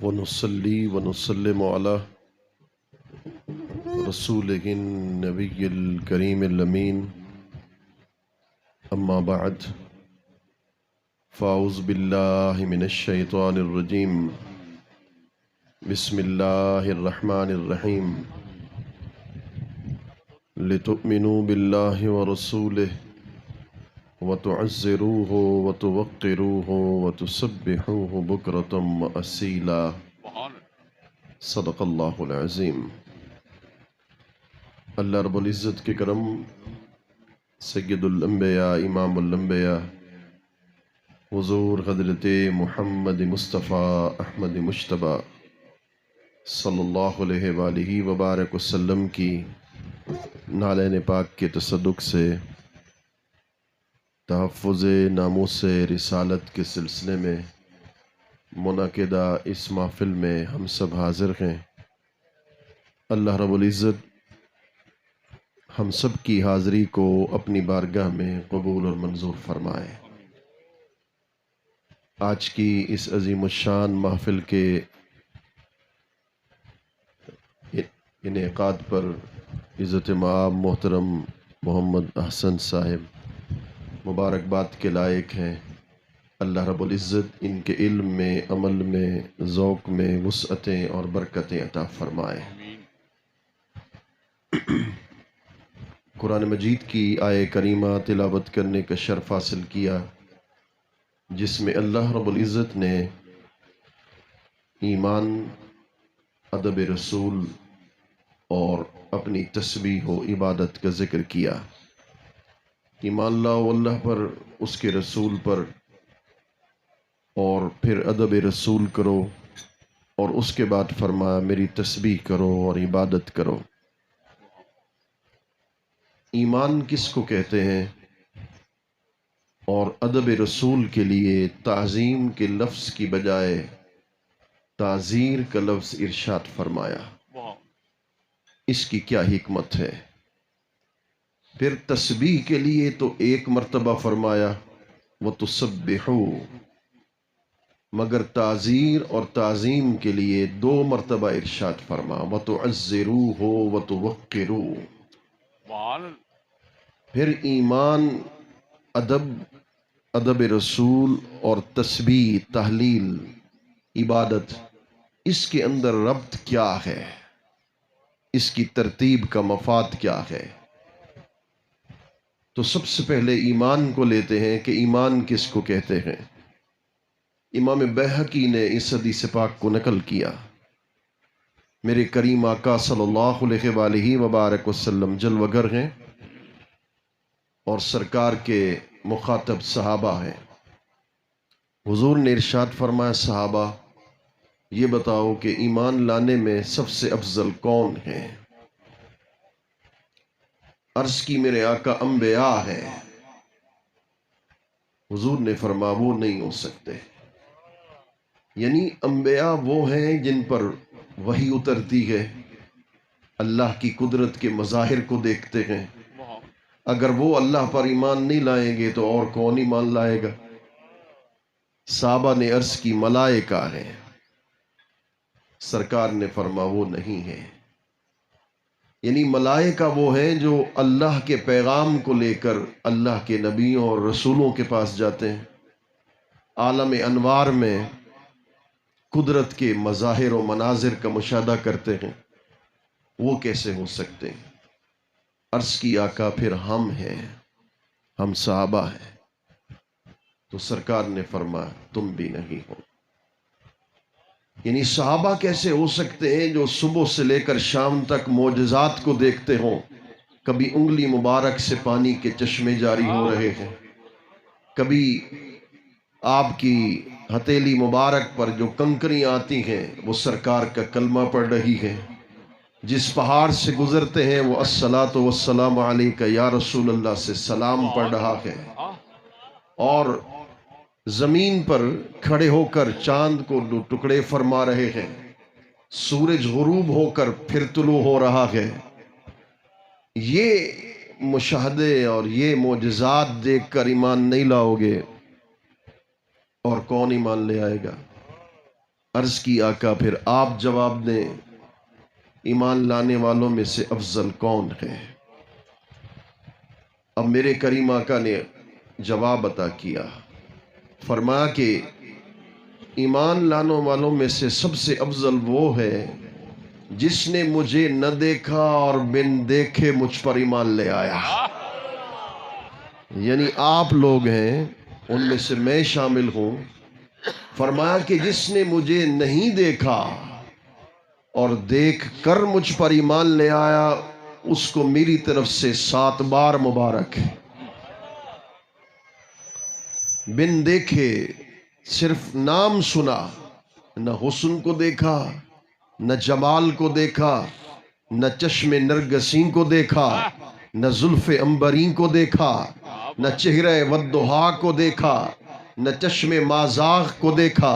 ونصلي ونسلم على رسوله النبي الكريم الأمين. أما بعد، فأعوذ بالله من الشيطان الرجيم. بسم الله الرحمن الرحيم. لتؤمنوا بالله ورسوله وتعزروه وتوقروه وتسبحوه بكرة وأصيلا. صدق اللہ العظیم. اللہ رب العزت کے کرم، سید الانبیاء امام الانبیاء حضور حضرت محمد مصطفیٰ احمد مجتبیٰ صلی اللہ علیہ وآلہ وبارک وسلم کی نالین پاک کے تصدق سے تحفظ ناموس رسالت کے سلسلے میں منعقدہ اس محفل میں ہم سب حاضر ہیں. اللہ رب العزت ہم سب کی حاضری کو اپنی بارگاہ میں قبول اور منظور فرمائے. آج کی اس عظیم الشان محفل کے انعقاد پر عزت مآب محترم محمد احسن صاحب مبارکباد کے لائق ہیں. اللہ رب العزت ان کے علم میں، عمل میں، ذوق میں وسعتیں اور برکتیں عطا فرمائے. قرآن مجید کی آیہ کریمہ تلاوت کرنے کا شرف حاصل کیا، جس میں اللہ رب العزت نے ایمان، ادب رسول اور اپنی تسبیح و عبادت کا ذکر کیا. ایمان لاؤ اللہ پر، اس کے رسول پر، اور پھر ادب رسول کرو، اور اس کے بعد فرمایا میری تسبیح کرو اور عبادت کرو. ایمان کس کو کہتے ہیں؟ اور ادب رسول کے لیے تعظیم کے لفظ کی بجائے تعزیر کا لفظ ارشاد فرمایا. اس کی کیا حکمت ہے؟ پھر تسبیح کے لیے تو ایک مرتبہ فرمایا وَتُسَبِّحُوا، مگر تعزیر اور تعظیم کے لیے 2 مرتبہ ارشاد فرما وَتُعَزِّرُوهُ وَتُوَقِّرُوهُ. پھر ایمان، ادب رسول اور تسبیح، تحلیل، عبادت، اس کے اندر ربط کیا ہے؟ اس کی ترتیب کا مفاد کیا ہے؟ تو سب سے پہلے ایمان کو لیتے ہیں کہ ایمان کس کو کہتے ہیں. امام بیہقی نے اس حدیث پاک کو نقل کیا. میرے کریم آقا صلی اللہ علیہ وآلہ وبارک وسلم جلوہ گر ہیں اور سرکار کے مخاطب صحابہ ہیں. حضور نے ارشاد فرمایا صحابہ یہ بتاؤ کہ ایمان لانے میں سب سے افضل کون ہے؟ عرض کی میرے آقا انبیاء ہیں. حضور نے فرمایا وہ نہیں ہو سکتے. یعنی انبیاء وہ ہیں جن پر وحی اترتی ہے، اللہ کی قدرت کے مظاہر کو دیکھتے ہیں. اگر وہ اللہ پر ایمان نہیں لائیں گے تو اور کون ایمان لائے گا؟ صحابہ نے عرض کی ملائکہ ہیں. سرکار نے فرمایا وہ نہیں ہے. یعنی ملائکہ وہ ہیں جو اللہ کے پیغام کو لے کر اللہ کے نبیوں اور رسولوں کے پاس جاتے ہیں، عالم انوار میں قدرت کے مظاہر و مناظر کا مشاہدہ کرتے ہیں. وہ کیسے ہو سکتے ہیں؟ عرض کی آقا پھر ہم ہیں، ہم صحابہ ہیں. تو سرکار نے فرمایا تم بھی نہیں ہو. یعنی صحابہ کیسے ہو سکتے ہیں جو صبح سے لے کر شام تک معجزات کو دیکھتے ہوں؟ کبھی انگلی مبارک سے پانی کے چشمے جاری ہو رہے ہیں، کبھی آپ کی ہتھیلی مبارک پر جو کنکریاں آتی ہیں وہ سرکار کا کلمہ پڑھ رہی ہے. جس پہاڑ سے گزرتے ہیں وہ الصلاۃ والسلام علیک یا رسول اللہ سے سلام پڑھ رہا ہے. اور زمین پر کھڑے ہو کر چاند کو ٹکڑے فرما رہے ہیں. سورج غروب ہو کر پھر طلوع ہو رہا ہے. یہ مشاہدے اور یہ معجزات دیکھ کر ایمان نہیں لاؤ گے اور کون ایمان لے آئے گا؟ عرض کی آقا پھر آپ جواب دیں ایمان لانے والوں میں سے افضل کون ہے؟ اب میرے کریم آقا نے جواب عطا کیا، فرمایا کہ ایمان لانے والوں میں سے سب سے افضل وہ ہے جس نے مجھے نہ دیکھا اور بن دیکھے مجھ پر ایمان لے آیا۔ یعنی آپ لوگ ہیں، ان میں سے میں شامل ہوں۔ فرمایا کہ جس نے مجھے نہیں دیکھا اور دیکھ کر مجھ پر ایمان لے آیا، اس کو میری طرف سے 7 بار مبارک ہے۔ بن دیکھے، صرف نام سنا، نہ حسن کو دیکھا، نہ جمال کو دیکھا، نہ چشم نرگسیں کو دیکھا، نہ زلف عنبریں کو دیکھا، نہ چہرہ والضحا کو دیکھا، نہ چشم مازاغ کو دیکھا،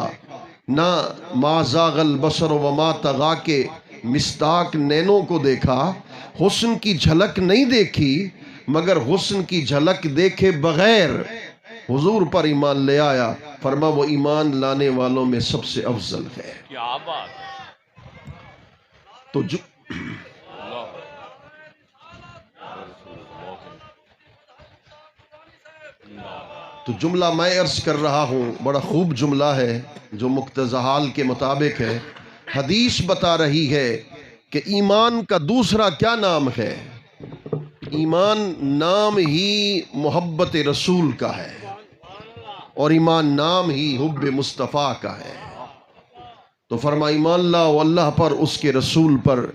نہ مازاغ البصر وما طغا کے مصداق نینوں کو دیکھا۔ حسن کی جھلک نہیں دیکھی، مگر حسن کی جھلک دیکھے بغیر حضور پر ایمان لے آیا۔ فرما وہ ایمان لانے والوں میں سب سے افضل ہے۔ کیا بات ہے! تو جملہ میں عرض کر رہا ہوں بڑا خوب جملہ ہے جو مقتضی حال کے مطابق ہے۔ حدیث بتا رہی ہے کہ ایمان کا دوسرا کیا نام ہے؟ ایمان نام ہی محبت رسول کا ہے، اور ایمان نام ہی حب مصطفیٰ کا ہے۔ تو فرما ایمان لاؤ اللہ پر، اس کے رسول پر۔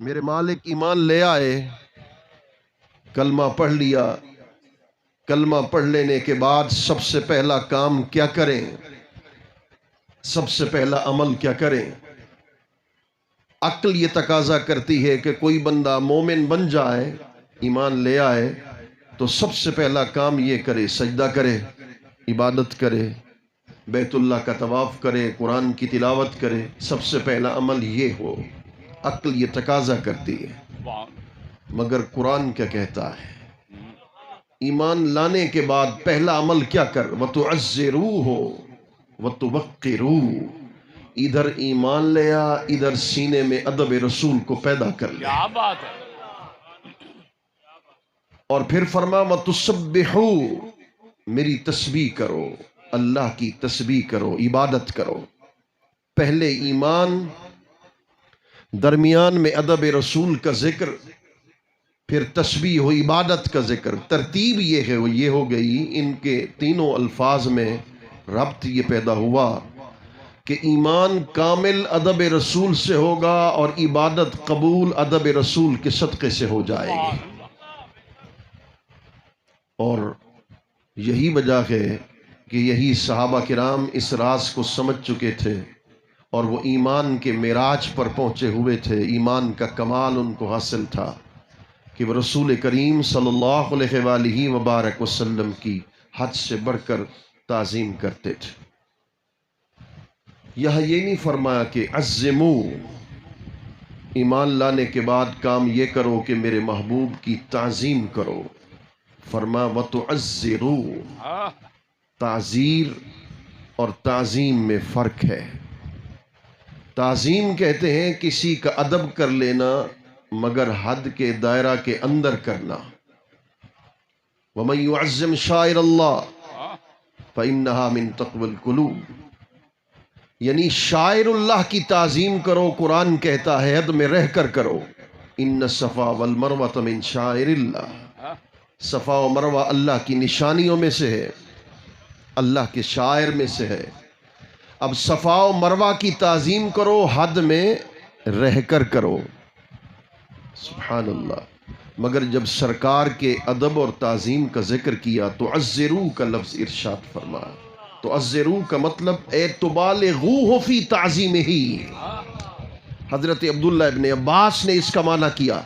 میرے مالک ایمان لے آئے، کلمہ پڑھ لیا۔ کلمہ پڑھ لینے کے بعد سب سے پہلا کام کیا کریں؟ سب سے پہلا عمل کیا کریں؟ عقل یہ تقاضا کرتی ہے کہ کوئی بندہ مومن بن جائے، ایمان لے آئے، تو سب سے پہلا کام یہ کرے، سجدہ کرے، عبادت کرے، بیت اللہ کا طواف کرے، قرآن کی تلاوت کرے۔ سب سے پہلا عمل یہ ہو، عقل یہ تقاضا کرتی ہے۔ مگر قرآن کیا کہتا ہے؟ ایمان لانے کے بعد پہلا عمل کیا کر؟ وَتُعَزِّرُوهُ وَتُوَقِّرُوهُ۔ ادھر ایمان لے آ، ادھر سینے میں ادب رسول کو پیدا کر لے۔ کیا بات ہے! اور پھر فرما وَتُسَبِّحُوا، میری تسبیح کرو، اللہ کی تسبیح کرو، عبادت کرو۔ پہلے ایمان، درمیان میں ادب رسول کا ذکر، پھر تسبیح و عبادت کا ذکر۔ ترتیب یہ ہے، وہ یہ ہو گئی، ان کے تینوں الفاظ میں ربط یہ پیدا ہوا کہ ایمان کامل ادب رسول سے ہوگا اور عبادت قبول ادب رسول کے صدقے سے ہو جائے گی۔ اور یہی وجہ ہے کہ یہی صحابہ کرام اس راز کو سمجھ چکے تھے، اور وہ ایمان کے معراج پر پہنچے ہوئے تھے۔ ایمان کا کمال ان کو حاصل تھا کہ وہ رسول کریم صلی اللہ علیہ وآلہ وبارک وسلم کی حد سے بڑھ کر تعظیم کرتے تھے۔ یہاں یہ نہیں فرمایا کہ عظمو، ایمان لانے کے بعد کام یہ کرو کہ میرے محبوب کی تعظیم کرو۔ فرمایا وَتُعَزِّرُوا، تعزیر اور تعظیم میں فرق ہے۔ تعظیم کہتے ہیں کسی کا ادب کر لینا، مگر حد کے دائرہ کے اندر کرنا۔ وَمَن يُعَزِّمْ شَعَائِرَ اللَّهِ فَإِنَّهَا مِن تَقْوَى الْقُلُوبِ، یعنی شاعر اللہ کی تعظیم کرو۔ قرآن کہتا ہے حد میں رہ کر کرو۔ إِنَّ الصَّفَا وَالْمَرْوَةَ مِن شَعَائِرِ اللَّهِ، صفا و مروہ اللہ کی نشانیوں میں سے ہے، اللہ کے شاعر میں سے ہے۔ اب صفا و مروہ کی تعظیم کرو، حد میں رہ کر کرو۔ سبحان اللہ۔ مگر جب سرکار کے ادب اور تعظیم کا ذکر کیا تو عزرو کا لفظ ارشاد فرمایا۔ تو عزرو کا مطلب اے تبالغوہ فی تعظیمہ۔ حضرت عبداللہ ابن عباس نے اس کا معنی کیا۔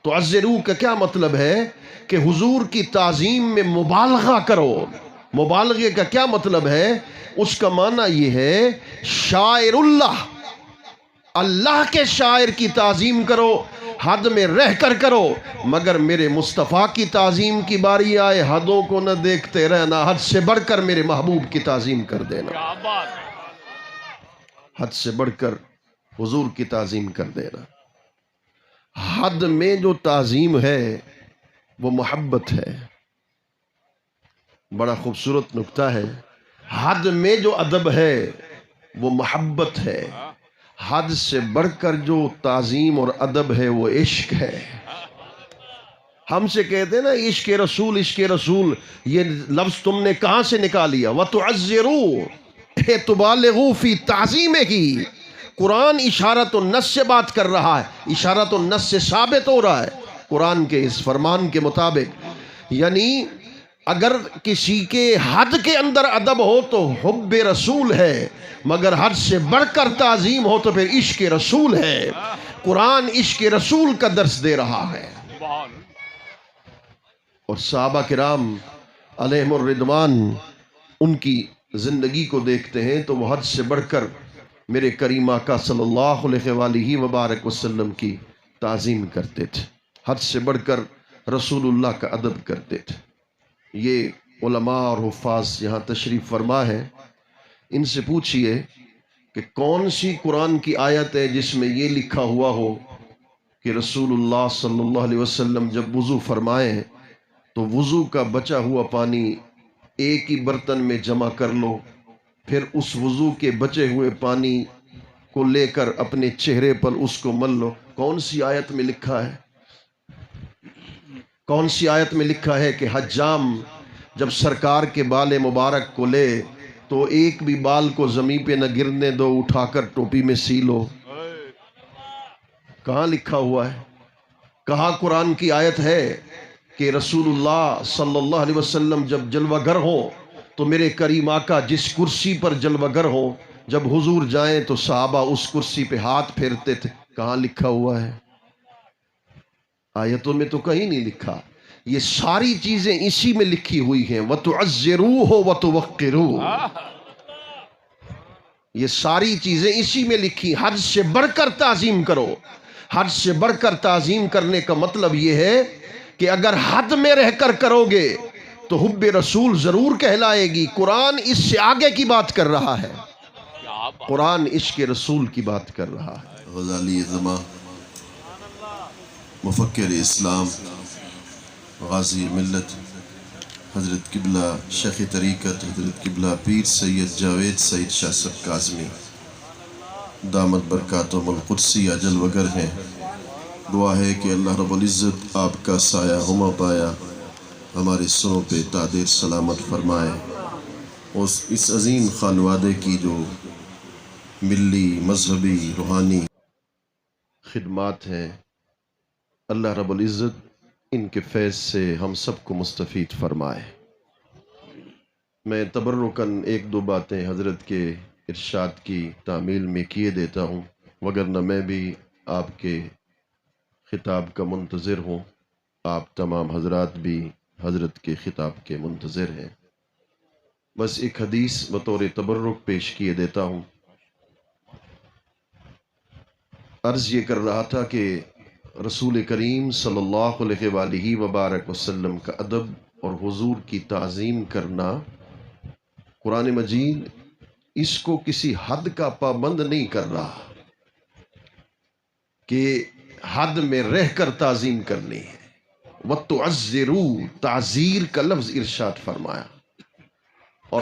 تو عزرو کا کیا مطلب ہے کہ حضور کی تعظیم میں مبالغہ کرو۔ مبالغے کا کیا مطلب ہے؟ اس کا معنی یہ ہے شاعر اللہ، اللہ کے شاعر کی تعظیم کرو، حد میں رہ کر کرو، مگر میرے مصطفیٰ کی تعظیم کی باری آئے حدوں کو نہ دیکھتے رہنا، حد سے بڑھ کر میرے محبوب کی تعظیم کر دینا۔ حد سے بڑھ کر حضور کی تعظیم کر دینا۔ حد میں جو تعظیم ہے وہ محبت ہے۔ بڑا خوبصورت نکتہ ہے، حد میں جو ادب ہے وہ محبت ہے، حد سے بڑھ کر جو تعظیم اور ادب ہے وہ عشق ہے۔ ہم سے کہتے ہیں نا عشق رسول، عشق رسول، یہ لفظ تم نے کہاں سے نکالیا؟ وَتُعَزِّرُوا تُبَالِغُوا فِي تَعْظِيمِهِ۔ قرآن اشارت النص سے بات کر رہا ہے، اشارت النص سے ثابت ہو رہا ہے قرآن کے اس فرمان کے مطابق، یعنی اگر کسی کے حد کے اندر ادب ہو تو حب رسول ہے، مگر حد سے بڑھ کر تعظیم ہو تو پھر عشق رسول ہے۔ قرآن عشق رسول کا درس دے رہا ہے۔ اور صحابہ کرام علیہم الرضوان ان کی زندگی کو دیکھتے ہیں تو وہ حد سے بڑھ کر میرے کریم آقا صلی اللہ علیہ وآلہ وبارک وسلم کی تعظیم کرتے تھے، حد سے بڑھ کر رسول اللہ کا ادب کرتے تھے۔ یہ علماء اور حفاظ یہاں تشریف فرما ہے، ان سے پوچھئے کہ کون سی قرآن کی آیت ہے جس میں یہ لکھا ہوا ہو کہ رسول اللہ صلی اللہ علیہ وسلم جب وضو فرمائیں تو وضو کا بچا ہوا پانی ایک ہی برتن میں جمع کر لو، پھر اس وضو کے بچے ہوئے پانی کو لے کر اپنے چہرے پر اس کو مل لو۔ کون سی آیت میں لکھا ہے؟ کون سی آیت میں لکھا ہے کہ حجام جب سرکار کے بال مبارک کو لے تو ایک بھی بال کو زمین پہ نہ گرنے دو، اٹھا کر ٹوپی میں سی لو؟ کہاں لکھا ہوا ہے؟ کہاں قرآن کی آیت ہے کہ رسول اللہ صلی اللہ علیہ وسلم جب جلوہ گر ہو تو میرے کریم آقا جس کرسی پر جلوہ گر ہو جب حضور جائیں تو صحابہ اس کرسی پہ ہاتھ پھیرتے تھے؟ کہاں لکھا ہوا ہے؟ آیتوں میں تو کہیں نہیں لکھا۔ یہ ساری چیزیں اسی میں لکھی ہوئی ہیں، وَتُعَزِّرُوهُ وَتُوَقِّرُوهُ۔ یہ ساری چیزیں اسی میں لکھی، حد سے بڑھ کر تعظیم کرو۔ حد سے بڑھ کر تعظیم کرنے کا مطلب یہ ہے کہ اگر حد میں رہ کر کرو گے تو حب رسول ضرور کہلائے گی۔ قرآن اس سے آگے کی بات کر رہا ہے، قرآن عشق رسول کی بات کر رہا ہے۔ غزالی زمان، مفکر اسلام، غازی ملت، حضرت قبلہ شیخ طریقت حضرت قبلہ پیر سید جاوید سعید شاہ صاحب کاظمی دامت برکاتہم القدسی اجل وگر ہیں۔ دعا ہے کہ اللہ رب العزت آپ کا سایہ ہما پایا ہمارے سروں پہ تادیر سلامت فرمائے۔ اس عظیم خانوادے کی جو ملی، مذہبی، روحانی خدمات ہیں، اللہ رب العزت ان کے فیض سے ہم سب کو مستفید فرمائے۔ میں تبرکاً ایک دو باتیں حضرت کے ارشاد کی تعمیل میں کیے دیتا ہوں، وگرنہ میں بھی آپ کے خطاب کا منتظر ہوں، آپ تمام حضرات بھی حضرت کے خطاب کے منتظر ہیں۔ بس ایک حدیث بطور تبرک پیش کیے دیتا ہوں۔ عرض یہ کر رہا تھا کہ رسول کریم صلی اللہ علیہ وآلہ وبارک وسلم کا ادب اور حضور کی تعظیم کرنا، قرآن مجید اس کو کسی حد کا پابند نہیں کر رہا کہ حد میں رہ کر تعظیم کرنی ہے۔ وَتُعَزِّرُوا، تعزیر کا لفظ ارشاد فرمایا، اور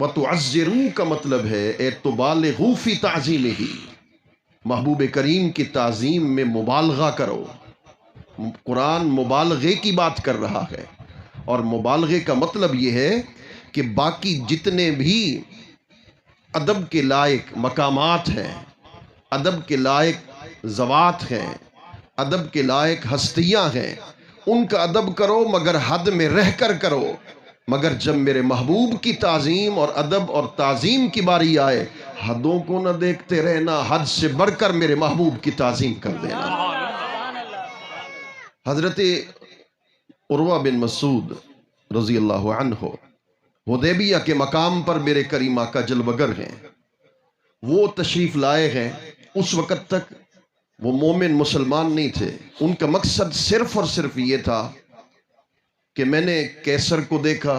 وَتُعَزِّرُوا کا مطلب ہے اے تُبَالِغُوا فِي تَعْظِيمِهِ، محبوب کریم کی تعظیم میں مبالغہ کرو۔ قرآن مبالغے کی بات کر رہا ہے، اور مبالغے کا مطلب یہ ہے کہ باقی جتنے بھی ادب کے لائق مقامات ہیں، ادب کے لائق ذوات ہیں، ادب کے لائق ہستیاں ہیں، ان کا ادب کرو مگر حد میں رہ کر کرو۔ مگر جب میرے محبوب کی تعظیم اور ادب اور تعظیم کی باری آئے، حدوں کو نہ دیکھتے رہنا، حد سے بڑھ کر میرے محبوب کی تعظیم کر دینا۔ حضرت عروہ بن مسعود رضی اللہ عنہ حدیبیہ کے مقام پر میرے کریم آقا جلوہ گر ہیں، وہ تشریف لائے ہیں۔ اس وقت تک وہ مومن مسلمان نہیں تھے، ان کا مقصد صرف اور صرف یہ تھا کہ میں نے کیسر کو دیکھا،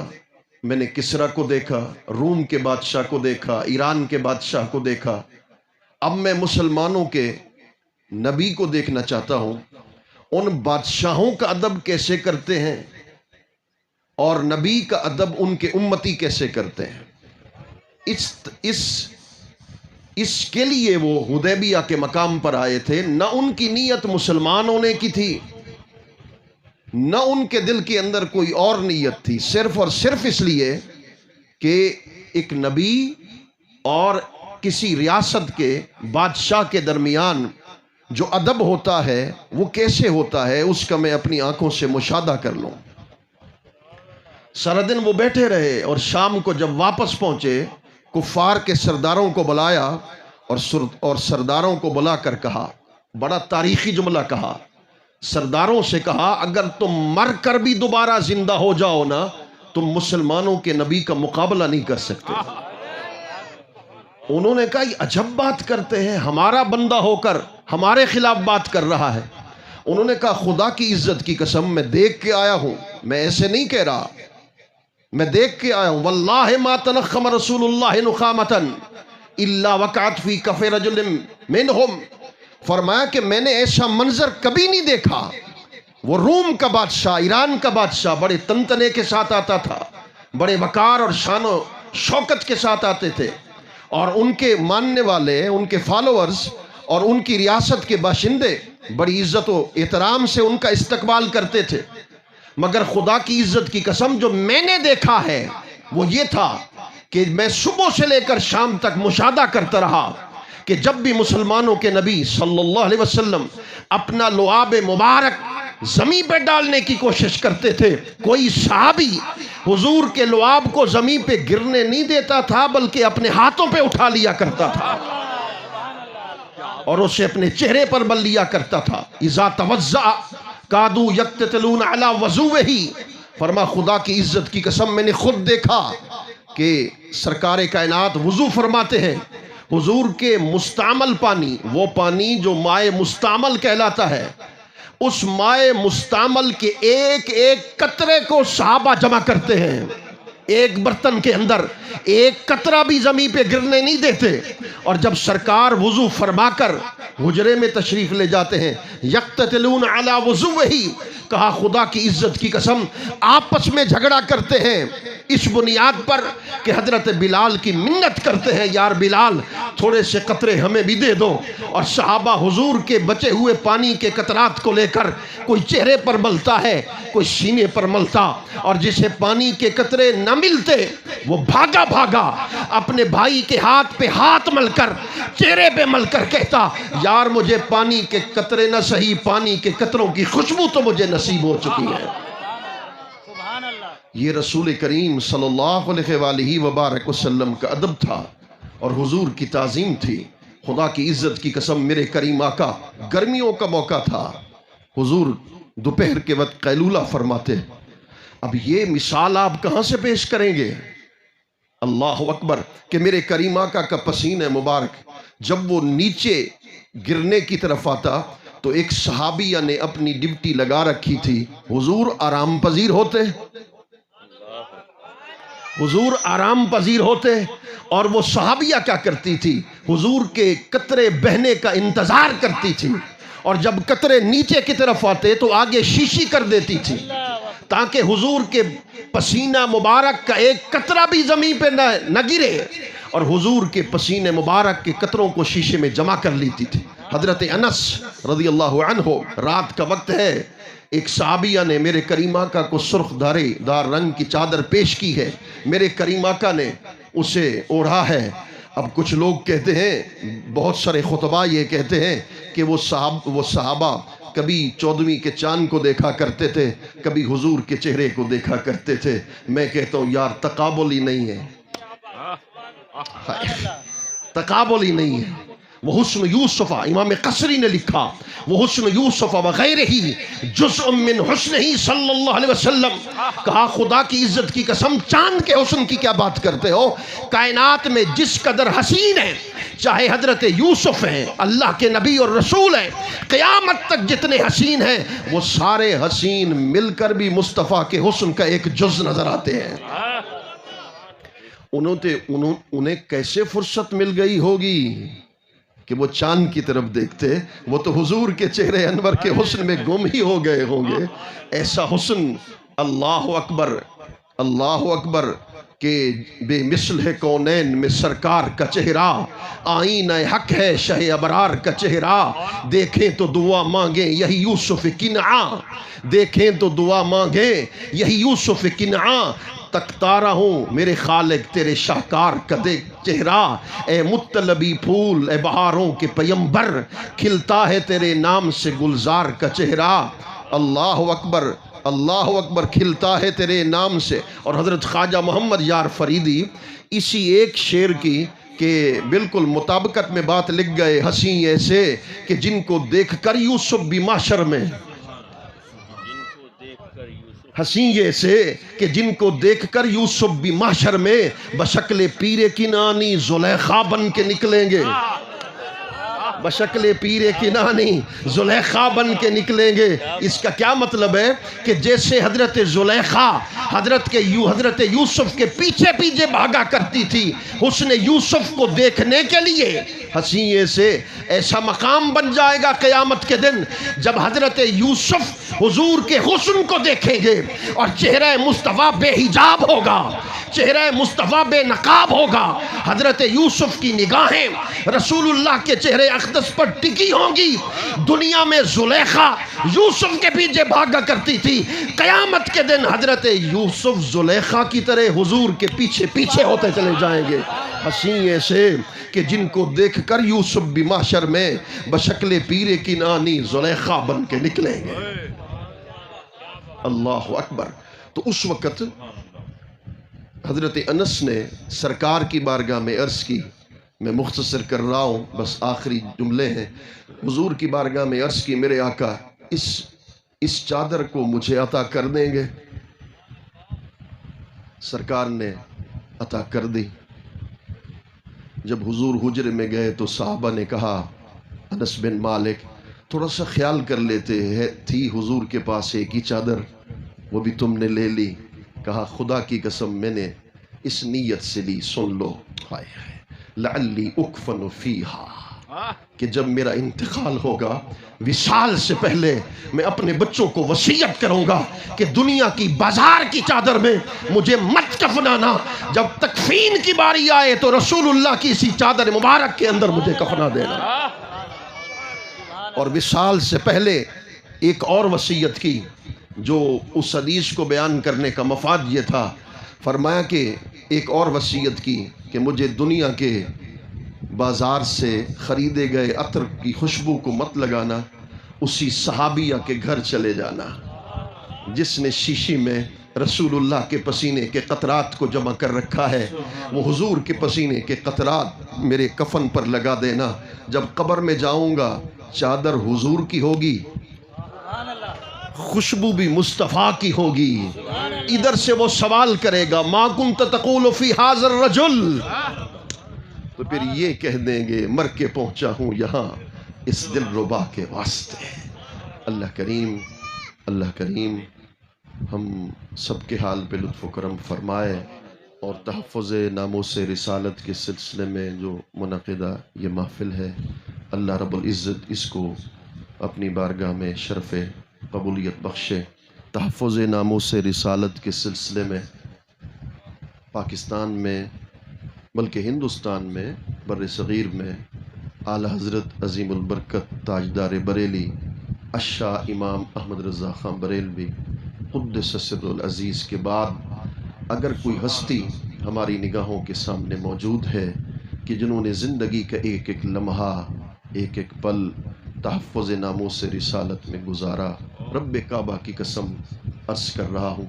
میں نے کسرا کو دیکھا، روم کے بادشاہ کو دیکھا، ایران کے بادشاہ کو دیکھا، اب میں مسلمانوں کے نبی کو دیکھنا چاہتا ہوں ان بادشاہوں کا ادب کیسے کرتے ہیں اور نبی کا ادب ان کے امتی کیسے کرتے ہیں۔ اس کے لیے وہ حدیبیہ کے مقام پر آئے تھے۔ نہ ان کی نیت مسلمان ہونے کی تھی، نہ ان کے دل کے اندر کوئی اور نیت تھی، صرف اور صرف اس لیے کہ ایک نبی اور کسی ریاست کے بادشاہ کے درمیان جو ادب ہوتا ہے وہ کیسے ہوتا ہے اس کا میں اپنی آنکھوں سے مشاہدہ کر لوں۔ سارا دن وہ بیٹھے رہے اور شام کو جب واپس پہنچے کفار کے سرداروں کو بلایا اور سرداروں کو بلا کر کہا، بڑا تاریخی جملہ کہا، سرداروں سے کہا اگر تم مر کر بھی دوبارہ زندہ ہو جاؤ نا تم مسلمانوں کے نبی کا مقابلہ نہیں کر سکتے۔ انہوں نے کہا یہ عجب بات کرتے ہیں، ہمارا بندہ ہو کر ہمارے خلاف بات کر رہا ہے۔ انہوں نے کہا خدا کی عزت کی قسم میں دیکھ کے آیا ہوں، میں ایسے نہیں کہہ رہا، میں دیکھ کے آیا ہوں، واللہ ما تنخم رسول اللہ نخامتا الا وقعت فی کف رجل منہم، فرمایا کہ میں نے ایسا منظر کبھی نہیں دیکھا۔ وہ روم کا بادشاہ، ایران کا بادشاہ بڑے تنتنے کے ساتھ آتا تھا، بڑے وقار اور شان و شوکت کے ساتھ آتے تھے، اور ان کے ماننے والے، ان کے فالوورز اور ان کی ریاست کے باشندے بڑی عزت و احترام سے ان کا استقبال کرتے تھے۔ مگر خدا کی عزت کی قسم جو میں نے دیکھا ہے وہ یہ تھا کہ میں صبح سے لے کر شام تک مشاہدہ کرتا رہا کہ جب بھی مسلمانوں کے نبی صلی اللہ علیہ وسلم اپنا لعاب مبارک زمین پہ ڈالنے کی کوشش کرتے تھے، کوئی صحابی حضور کے لعاب کو زمین پہ گرنے نہیں دیتا تھا بلکہ اپنے ہاتھوں پہ اٹھا لیا کرتا تھا اور اسے اپنے چہرے پر مل لیا کرتا تھا۔ اذا توضأ کادو یقتتلون علی وضوئہ، فرما خدا کی عزت کی قسم میں نے خود دیکھا کہ سرکار کائنات وضو فرماتے ہیں، حضور کے مستعمل پانی، وہ پانی جو مائع مستعمل کہلاتا ہے، اس مائع مستعمل کے ایک ایک قطرے کو صحابہ جمع کرتے ہیں، ایک برتن کے اندر ایک قطرہ بھی زمین پہ گرنے نہیں دیتے، اور جب سرکار وضو فرما کر حجرے میں تشریف لے جاتے ہیں، یقتتلون علی وضوئہ، کہا خدا کی عزت کی قسم آپس میں جھگڑا کرتے ہیں اس بنیاد پر کہ حضرت بلال کی منت کرتے ہیں، یار بلال تھوڑے سے قطرے ہمیں بھی دے دو، اور صحابہ حضور کے بچے ہوئے پانی کے قطرات کو لے کر کوئی چہرے پر ملتا ہے، کوئی سینے پر ملتا، اور جسے پانی کے قطرے نہ ملتے وہ بھاگا بھاگا اپنے بھائی کے ہاتھ پہ ہاتھ مل کر چہرے پہ مل کر کہتا یار مجھے پانی کے قطرے نہ صحیح، پانی کے قطروں کی خوشبو تو مجھے نصیب ہو چکی ہے۔ یہ رسول کریم صلی اللہ علیہ وآلہ وبارک وسلم کا ادب تھا اور حضور کی تعظیم تھی۔ خدا کی عزت کی قسم میرے کریم آقا، گرمیوں کا موقع تھا، حضور دوپہر کے وقت قیلولہ فرماتے۔ اب یہ مثال آپ کہاں سے پیش کریں گے؟ اللہ اکبر، کہ میرے کریم آقا کا پسینہ مبارک جب وہ نیچے گرنے کی طرف آتا تو ایک صحابیہ نے اپنی ڈپٹی لگا رکھی تھی، حضور آرام پذیر ہوتے، حضور آرام پذیر ہوتے، اور وہ صحابیہ کیا کرتی تھی؟ حضور کے قطرے بہنے کا انتظار کرتی تھی، اور جب قطرے نیچے کی طرف آتے تو آگے شیشی کر دیتی تھی تاکہ حضور کے پسینہ مبارک کا ایک قطرہ بھی زمین پہ نہ گرے، اور حضور کے پسینے مبارک کے قطروں کو شیشے میں جمع کر لیتی تھی۔ حضرت انس رضی اللہ عنہ، رات کا وقت ہے، ایک صحابیہ نے میرے کریم آقا کو سرخ دار رنگ کی چادر پیش کی ہے، میرے کریم آقا نے اسے اوڑھا ہے۔ اب کچھ لوگ کہتے ہیں، بہت سارے خطباء یہ کہتے ہیں کہ وہ صحابہ کبھی 14ویں کے چاند کو دیکھا کرتے تھے، کبھی حضور کے چہرے کو دیکھا کرتے تھے۔ میں کہتا ہوں یار تقابل ہی نہیں ہے، تقابل ہی نہیں ہے۔ وہ حسن یوسف، امام قصری نے لکھا، وہ حسن یوسف وغیرہ ہی جزء من حسن ہی صلی اللہ علیہ وسلم، کہا خدا کی عزت کی قسم چاند کے حسن کی کیا بات کرتے ہو؟ کائنات میں جس قدر حسین ہیں، چاہے حضرت یوسف ہیں، اللہ کے نبی اور رسول ہیں، قیامت تک جتنے حسین ہیں وہ سارے حسین مل کر بھی مصطفیٰ کے حسن کا ایک جز نظر آتے ہیں۔ انہیں کیسے فرصت مل گئی ہوگی کہ وہ چاند کی طرف دیکھتے، وہ تو حضور کے چہرے انور کے حسن میں گم ہی ہو گئے ہوں گے۔ ایسا حسن، اللہ اکبر، اللہ اکبر، کہ بے مثل ہے کونین میں سرکار کا چہرہ، آئینہ حق ہے شہ ابرار کا چہرہ، دیکھیں تو دعا مانگیں یہی یوسف کنعاں، دیکھیں تو دعا مانگیں یہی یوسف کنعاں، تکتا رہوں میرے خالق تیرے شاہکار کا دیکھ چہرہ، اے مطلبی پھول اے بہاروں کے پیمبر، کھلتا ہے تیرے نام سے گلزار کا چہرہ، اللہ اکبر، اللہ اکبر، کھلتا ہے تیرے نام سے۔ اور حضرت خواجہ محمد یار فریدی اسی ایک شعر کی کہ بالکل مطابقت میں بات لکھ گئے، ہنسی ایسے کہ جن کو دیکھ کر یوسف بھی محشر میں، ہنسی ایسے کہ جن کو دیکھ کر یوسف بھی محشر میں بشکل پیر کنانی زلیخا بن کے نکلیں گے، بشکل پیر کنانی زلیخا بن کے نکلیں گے۔ اس کا کیا مطلب ہے کہ جیسے حضرت زلیخا حضرت یوسف کے پیچھے پیچھے بھاگا کرتی تھی حسن یوسف کو دیکھنے کے لیے، ہنسی سے ایسا مقام بن جائے گا قیامت کے دن جب حضرت یوسف حضور کے حسن کو دیکھیں گے اور چہرہ مصطفیٰ بے حجاب ہوگا، چہرہ مصطفیٰ بے نقاب ہوگا، حضرت یوسف کی نگاہیں رسول اللہ کے چہرے اقدس پر ٹکی ہوں گی۔ دنیا میں زلیخا یوسف کے پیچھے بھاگا کرتی تھی، قیامت کے دن حضرت یوسف زلیخا کی طرح حضور کے پیچھے پیچھے ہوتے چلے جائیں گے، ہنسی ایسے کہ جن کو دیکھ کر یوسف بھی محشر میں بشکل پیر کنانی زلیخا بن کے نکلیں گے۔ اللہ اکبر۔ تو اس وقت حضرت انس نے سرکار کی بارگاہ میں عرض کی، میں مختصر کر رہا ہوں، بس آخری جملے ہیں، حضور کی بارگاہ میں عرض کی، میرے آقا اس چادر کو مجھے عطا کر دیں گے؟ سرکار نے عطا کر دی۔ جب حضور حجرے میں گئے تو صحابہ نے کہا، انس بن مالک تھوڑا سا خیال کر لیتے، تھی حضور کے پاس ایک ہی چادر، وہ بھی تم نے لے لی۔ کہا خدا کی قسم میں نے اس نیت سے لی، سن لو، لعلی اکفن فیہا، کہ جب میرا انتقال ہوگا وصال سے پہلے میں اپنے بچوں کو وصیت کروں گا کہ دنیا کی بازار کی چادر میں مجھے مت کفنانا، جب تکفین کی باری آئے تو رسول اللہ کی اسی چادر مبارک کے اندر مجھے کفنا دینا۔ اور وصال سے پہلے ایک اور وصیت کی جو اس حدیث کو بیان کرنے کا مفاد یہ تھا، فرمایا کہ ایک اور وصیت کی کہ مجھے دنیا کے بازار سے خریدے گئے عطر کی خوشبو کو مت لگانا، اسی صحابیہ کے گھر چلے جانا جس نے شیشی میں رسول اللہ کے پسینے کے قطرات کو جمع کر رکھا ہے، وہ حضور کے پسینے کے قطرات میرے کفن پر لگا دینا، جب قبر میں جاؤں گا چادر حضور کی ہوگی، خوشبو بھی مصطفیٰ کی ہوگی، ادھر سے وہ سوال کرے گا ما کنت تقول فی ھذا الرجل، تو پھر یہ کہہ دیں گے مر کے پہنچا ہوں یہاں اس دل ربا کے واسطے۔ اللہ کریم ہم سب کے حال پہ لطف و کرم فرمائے، اور تحفظ ناموس رسالت کے سلسلے میں جو منعقدہ یہ محفل ہے، اللہ رب العزت اس کو اپنی بارگاہ میں شرف قبولیت بخشے۔ تحفظ ناموس رسالت کے سلسلے میں پاکستان میں بلکہ ہندوستان میں، بر صغیر میں، اعلیٰ حضرت عظیم البرکت تاجدار بریلی الشاہ امام احمد رضا خان بریلوی قدس سر العزیز کے بعد اگر کوئی ہستی ہماری نگاہوں کے سامنے موجود ہے کہ جنہوں نے زندگی کا ایک ایک لمحہ، ایک ایک پل تحفظ ناموس رسالت میں گزارا، رب کعبہ کی قسم عرض کر رہا ہوں،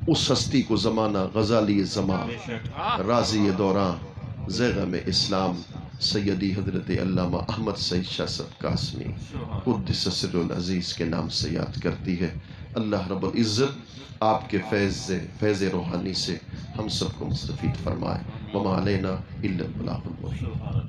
اس ہستی کو زمانہ غزالی زمان، راضی دوراں، زیغم اسلام، سیدی حضرت علامہ احمد سعید شاہ صاحب قاسمی قدس سر العزیز کے نام سے یاد کرتی ہے۔ اللہ رب العزت آپ کے فیض روحانی سے ہم سب کو مستفید فرمائے۔ وما علینا الا البلاغ المبین۔